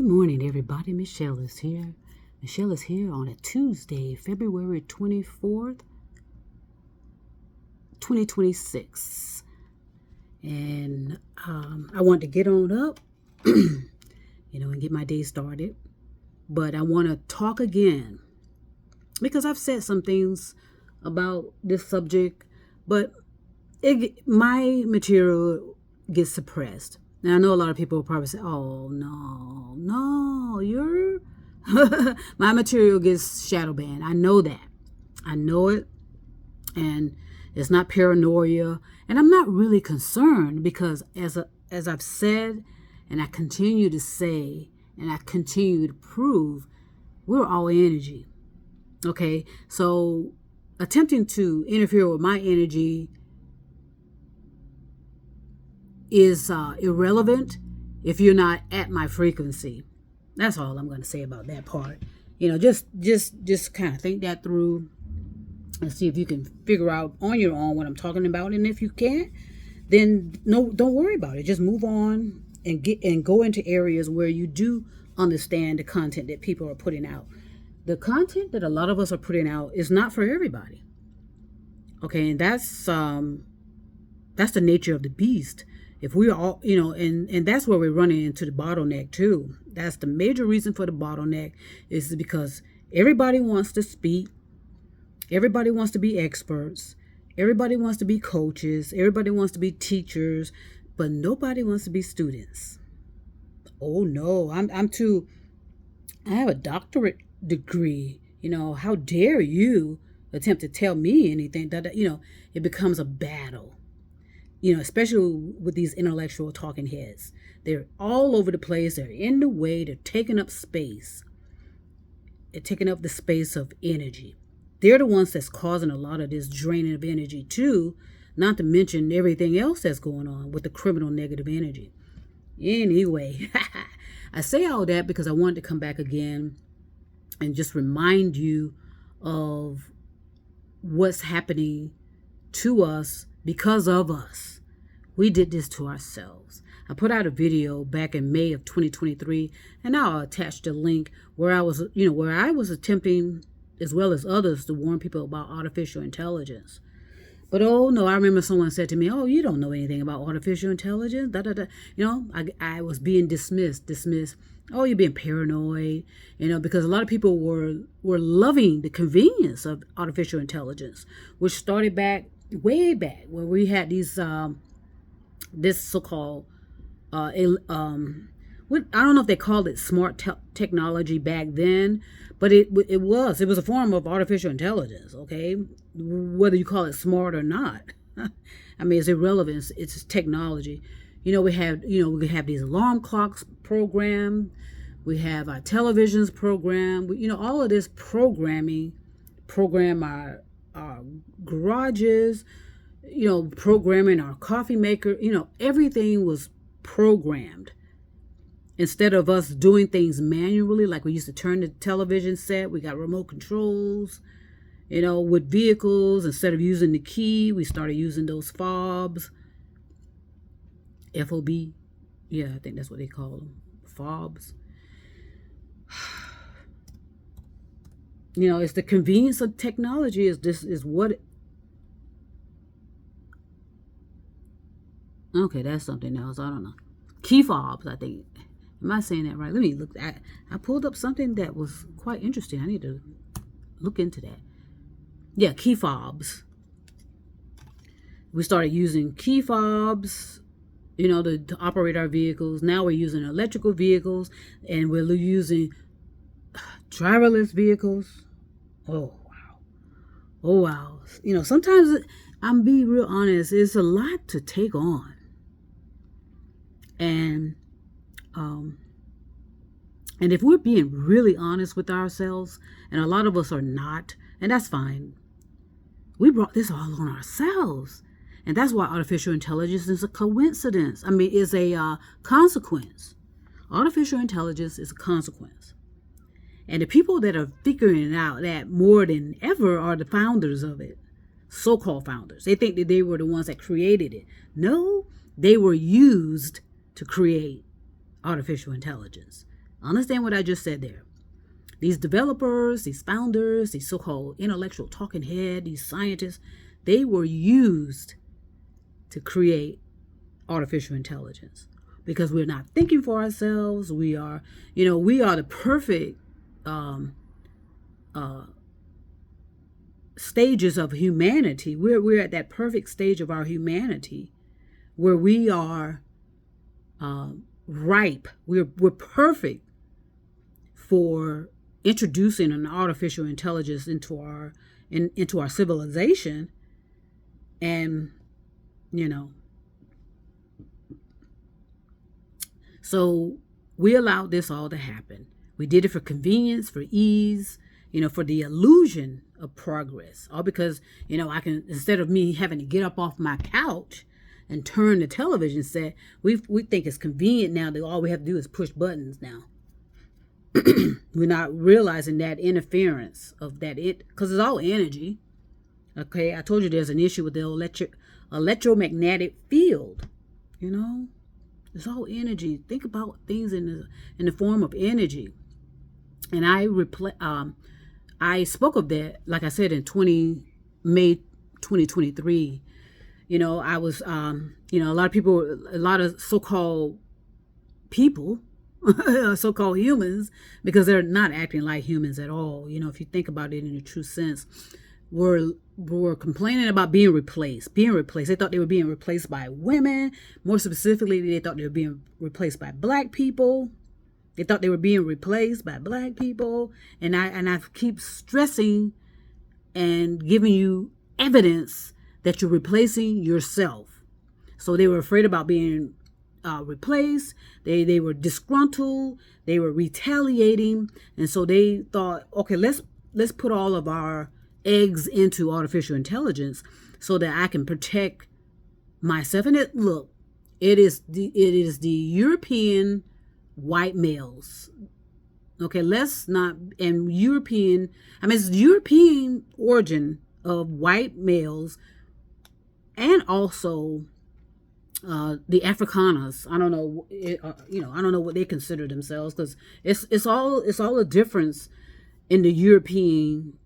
Good morning, everybody. Michelle is here. Michelle is here on a Tuesday, February 24th, 2026. And I want to get on up, and get my day started. But I want to talk again because I've said some things about this subject, but my material gets suppressed. Now, I know a lot of people will probably say, oh, no, you're... my material gets shadow banned. I know that. I know it. And it's not paranoia. And I'm not really concerned because as I've said, and I continue to say, and I continue to prove, we're all energy. Okay? So attempting to interfere with my energy is irrelevant if you're not at my frequency. That's all I'm going to say about that part. Just kind of think that through and see if you can figure out on your own what I'm talking about. And if you can't, then don't worry about it. Just move on and go into areas where you do understand the content that people are putting out. The content that a lot of us are putting out is not for everybody. Okay, and that's the nature of the beast. If we all, and that's where we're running into the bottleneck too. That's the major reason for the bottleneck is because everybody wants to speak. Everybody wants to be experts. Everybody wants to be coaches. Everybody wants to be teachers, but nobody wants to be students. Oh no, I have a doctorate degree. How dare you attempt to tell me anything that, it becomes a battle. Especially with these intellectual talking heads. They're all over the place. They're in the way. They're taking up space. They're taking up the space of energy. They're the ones that's causing a lot of this draining of energy too, not to mention everything else that's going on with the criminal negative energy. Anyway, I say all that because I wanted to come back again and just remind you of what's happening to us because of us. We did this to ourselves. I put out a video back in May of 2023, and I'll attach the link where I was attempting, as well as others, to warn people about artificial intelligence. But oh no, I remember someone said to me, "Oh, you don't know anything about artificial intelligence." I was being dismissed. Oh, you're being paranoid, because a lot of people were loving the convenience of artificial intelligence, which started way back where we had these this so-called I don't know if they called it smart technology back then, but it was a form of artificial intelligence. Okay, whether you call it smart or not, I mean, it's irrelevant. It's technology. We have these alarm clocks programmed. We have our televisions programmed. All of this program our garages, programming our coffee maker, everything was programmed. Instead of us doing things manually, like we used to turn the television set, we got remote controls, with vehicles. Instead of using the key, we started using those fobs. FOB. Yeah, I think that's what they call them. Fobs. It's the convenience of technology is what... Okay, that's something else. I don't know. Key fobs, I think. Am I saying that right? Let me look. I pulled up something that was quite interesting. I need to look into that. Yeah, key fobs. We started using key fobs, to operate our vehicles. Now we're using electrical vehicles, and we're using driverless vehicles. Oh, wow. Sometimes, I'm being real honest, it's a lot to take on. And if we're being really honest with ourselves, and a lot of us are not, and that's fine, we brought this all on ourselves. And that's why artificial intelligence is a coincidence. Is a consequence. Artificial intelligence is a consequence. And the people that are figuring out that more than ever are the founders of it. So-called founders. They think that they were the ones that created it. No, they were used to create artificial intelligence. Understand what I just said there. These developers, these founders, these so-called intellectual talking head, these scientists, they were used to create artificial intelligence because we're not thinking for ourselves. We are the perfect stages of humanity. We're at that perfect stage of our humanity where we are ripe. We're perfect for introducing an artificial intelligence into our civilization. And so we allowed this all to happen. We did it for convenience, for ease, for the illusion of progress. All because, I can, instead of me having to get up off my couch and turn the television set, we think it's convenient now that all we have to do is push buttons now. We're not realizing that interference of that, because it's all energy. Okay, I told you there's an issue with the electromagnetic field. It's all energy. Think about things in the form of energy. And I spoke of that, like I said, in May 2023. I was a lot of so-called people, so-called humans, because they're not acting like humans at all. If you think about it in a true sense, were complaining about being replaced. They thought they were being replaced by women. More specifically, they thought they were being replaced by black people. And I keep stressing and giving you evidence that you're replacing yourself. So they were afraid about being replaced. They were disgruntled. They were retaliating, and so they thought, okay, let's put all of our eggs into artificial intelligence so that I can protect myself. And it is the European white males. Okay, it's the European origin of white males, and also the Afrikaners. I don't know, I don't know what they consider themselves, because it's all a difference in the European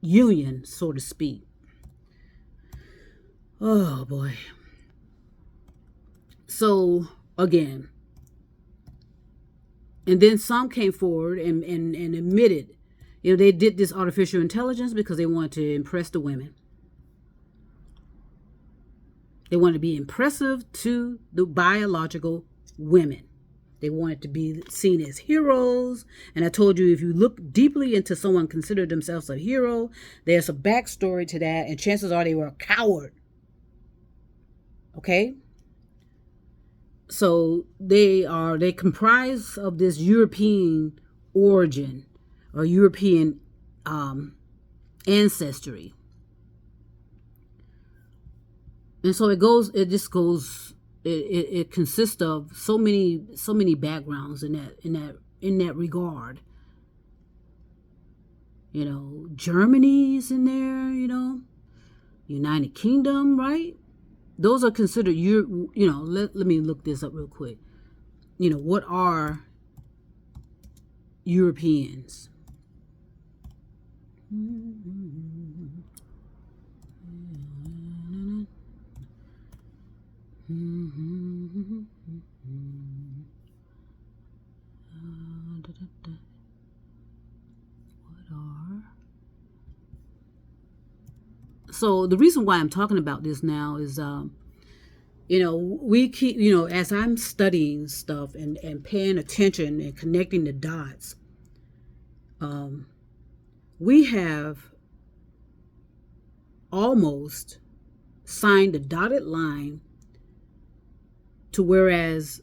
union, so to speak. Oh boy. So again, and then some came forward and admitted, they did this artificial intelligence because they wanted to impress the women. They wanted to be impressive to the biological women. They wanted to be seen as heroes. And I told you, if you look deeply into someone considered themselves a hero, there's a backstory to that, and chances are they were a coward. Okay? So they comprise of this European origin or European ancestry. And so it consists of so many backgrounds in that regard. Germany is in there, United Kingdom, right? Those are considered let me look this up real quick. What are Europeans? So the reason why I'm talking about this now is, we keep, as I'm studying stuff and paying attention and connecting the dots, we have almost signed a dotted line to whereas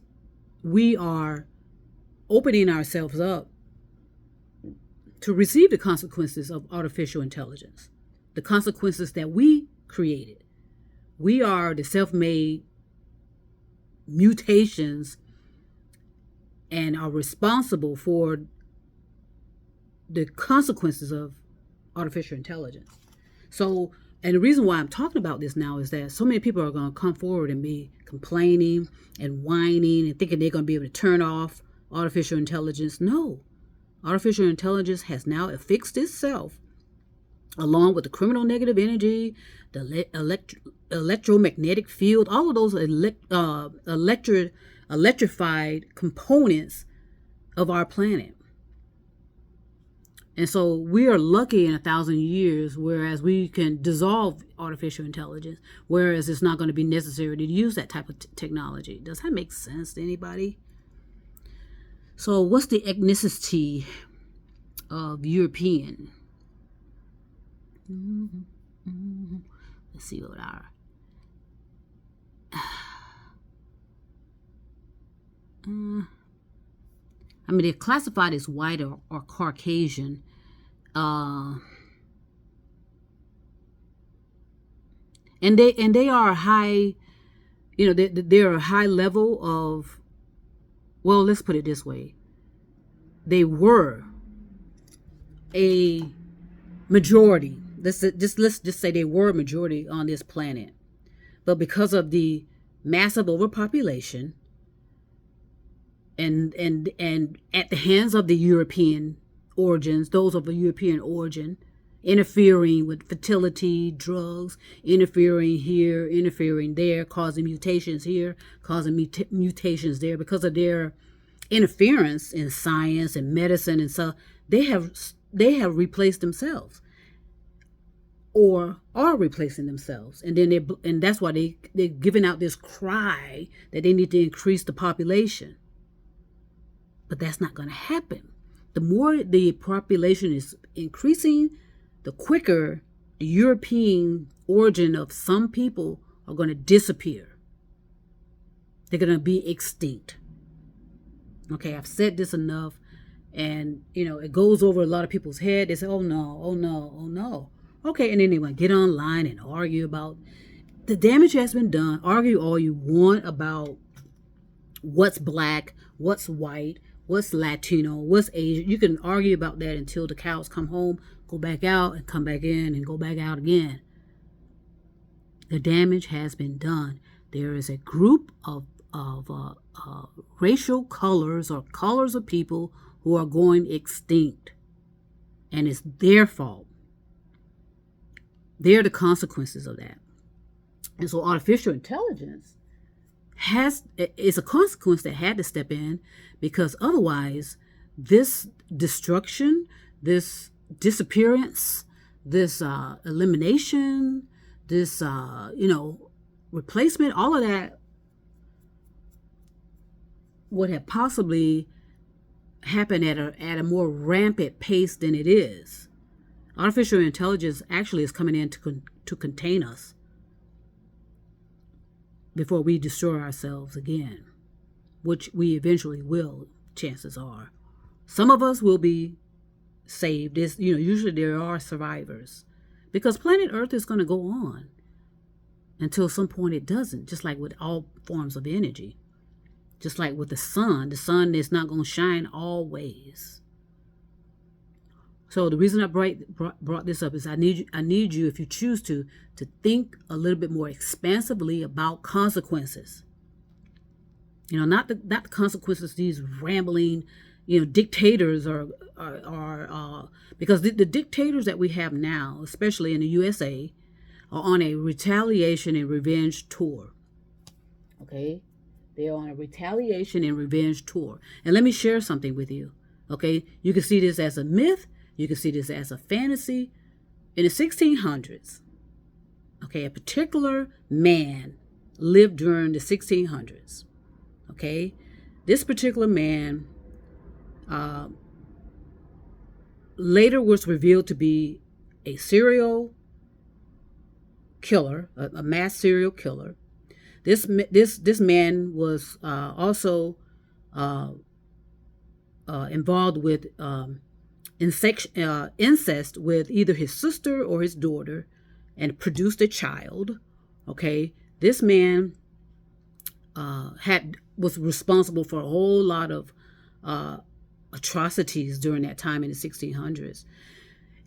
we are opening ourselves up to receive the consequences of artificial intelligence, the consequences that we created. We are the self-made mutations and are responsible for the consequences of artificial intelligence. So, and the reason why I'm talking about this now is that so many people are going to come forward and be complaining and whining and thinking they're going to be able to turn off artificial intelligence. No. Artificial intelligence has now affixed itself, along with the criminal negative energy, the electromagnetic field, all of those electrified components of our planet. And so we are lucky in 1,000 years, whereas we can dissolve artificial intelligence, whereas it's not going to be necessary to use that type of technology. Does that make sense to anybody? So what's the ethnicity of European? Let's see what our... they're classified as white or Caucasian. And they are high, they're a high level of, well, let's put it this way. They were a majority. Let's just say they were a majority on this planet. But because of the massive overpopulation and at the hands of the European origins, those of a European origin, interfering with fertility, drugs, interfering here, interfering there, causing mutations here, causing mutations there, because of their interference in science and medicine and so they have replaced themselves or are replacing themselves, and then and that's why they're giving out this cry that they need to increase the population. But that's not going to happen. The more the population is increasing, the quicker the European origin of some people are going to disappear. They're going to be extinct. Okay, I've said this enough, and it goes over a lot of people's head. They say, oh no, oh no, oh no. Okay, and then they want to get online and argue about the damage has been done. Argue all you want about what's black, what's white, what's Latino, what's Asian. You can argue about that until the cows come home, go back out and come back in and go back out again. The damage has been done. There is a group of racial colors or colors of people who are going extinct, and it's their fault. They're the consequences of that. And so artificial intelligence is a consequence that had to step in, because otherwise this destruction, this disappearance, this elimination, this replacement, all of that would have possibly happened at a more rampant pace than it is. Artificial intelligence actually is coming in to contain us before we destroy ourselves again, which we eventually will, chances are. Some of us will be saved. Usually there are survivors, because planet Earth is going to go on until some point it doesn't, just like with all forms of energy. Just like with the sun is not going to shine always. So the reason I brought this up is I need you, if you choose to think a little bit more expansively about consequences. Not the consequences these rambling, dictators are because the dictators that we have now, especially in the USA, are on a retaliation and revenge tour. Okay? They're on a retaliation and revenge tour. And let me share something with you. Okay? You can see this as a myth. You can see this as a fantasy. In the 1600s, okay, a particular man lived during the 1600s. Okay? This particular man later was revealed to be a serial killer, a mass serial killer. This man was also involved with incest with either his sister or his daughter, and produced a child. Okay, this man was responsible for a whole lot of atrocities during that time in the 1600s,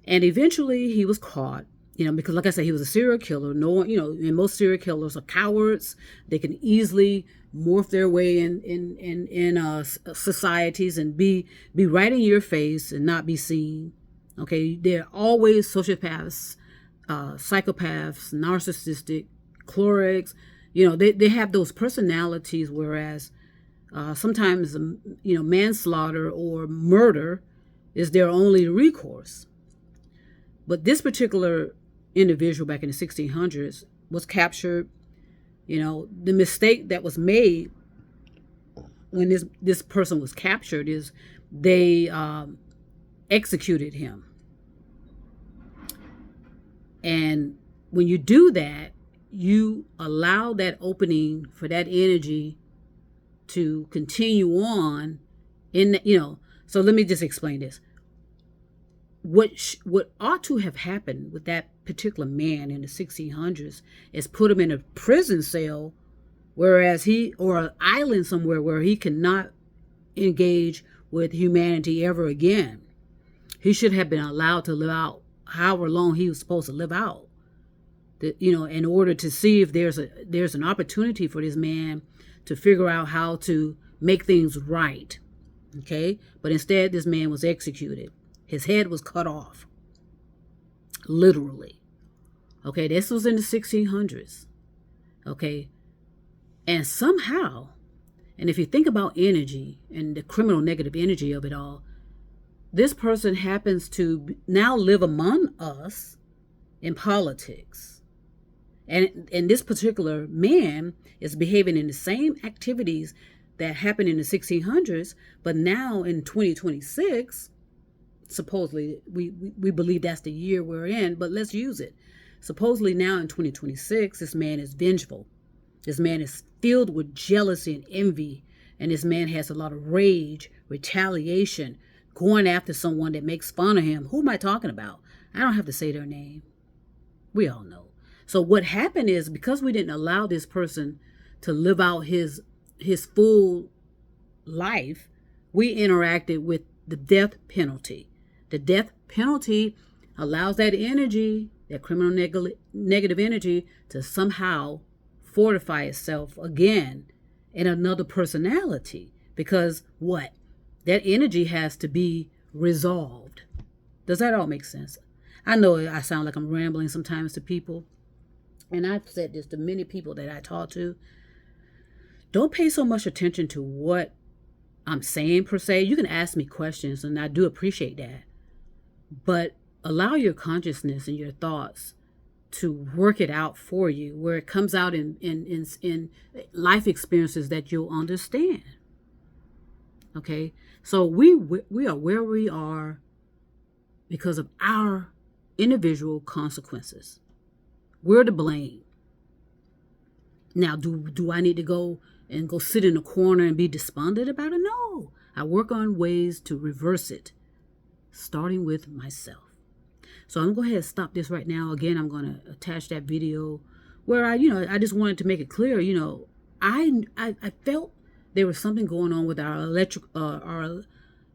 and eventually he was caught Because like I said, he was a serial killer. No one, and most serial killers are cowards. They can easily morph their way in societies and be right in your face and not be seen. Okay, they're always sociopaths, psychopaths, narcissistic, cholerics. They have those personalities, whereas sometimes manslaughter or murder is their only recourse. But this particular individual back in the 1600s was captured. The mistake that was made when this person was captured is they executed him. And when you do that, you allow that opening for that energy to continue on so let me just explain this. What ought to have happened with that particular man in the 1600s is put him in a prison cell, whereas or an island somewhere where he cannot engage with humanity ever again. He should have been allowed to live out however long he was supposed to live out. In order to see if there's an opportunity for this man to figure out how to make things right. Okay? But instead, this man was executed. His head was cut off. Literally. Okay, this was in the 1600s. Okay? And somehow, and if you think about energy and the criminal negative energy of it all, this person happens to now live among us in politics. And this particular man is behaving in the same activities that happened in the 1600s, but now in 2026, supposedly, we believe that's the year we're in, but let's use it. Supposedly now in 2026, this man is vengeful. This man is filled with jealousy and envy, and this man has a lot of rage, retaliation, going after someone that makes fun of him. Who am I talking about? I don't have to say their name. We all know. So what happened is, because we didn't allow this person to live out his full life, we interacted with the death penalty. The death penalty allows that energy, that criminal negative energy, to somehow fortify itself again in another personality. Because what? That energy has to be resolved. Does that all make sense? I know I sound like I'm rambling sometimes to people, and I've said this to many people that I talk to. Don't pay so much attention to what I'm saying per se. You can ask me questions, and I do appreciate that. But allow your consciousness and your thoughts to work it out for you, where it comes out in life experiences that you'll understand. Okay? So we are where we are because of our individual consequences. We're to blame. Now, do I need to go sit in a corner and be despondent about it? No. I work on ways to reverse it, starting with myself. So I'm going to go ahead and stop this right now. Again, I'm going to attach that video where I just wanted to make it clear, I felt there was something going on with our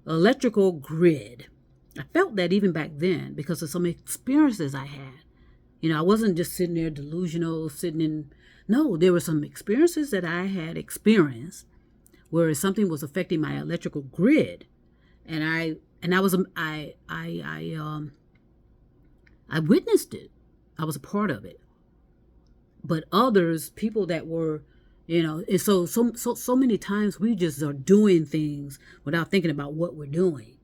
electrical grid. I felt that even back then because of some experiences I had. I wasn't just sitting there delusional, no, there were some experiences that I had experienced where something was affecting my electrical grid. And I witnessed it. I was a part of it. But others, people that were, and so many times we just are doing things without thinking about what we're doing.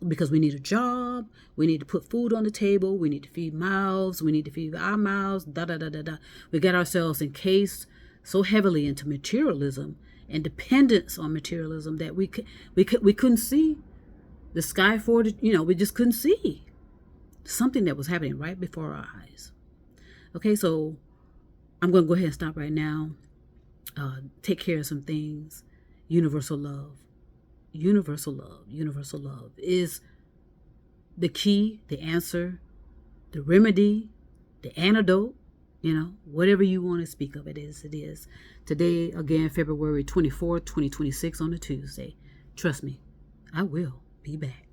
Because we need a job, we need to put food on the table, we need to feed mouths, we need to feed our mouths, We got ourselves encased so heavily into materialism and dependence on materialism that we couldn't see the sky for it. We just couldn't see something that was happening right before our eyes. Okay, so I'm going to go ahead and stop right now. Take care of some things. Universal love. Universal love. Universal love is the key, the answer, the remedy, the antidote, whatever you want to speak of it is. Today, again, February 24th, 2026 on a Tuesday. Trust me, I will be back.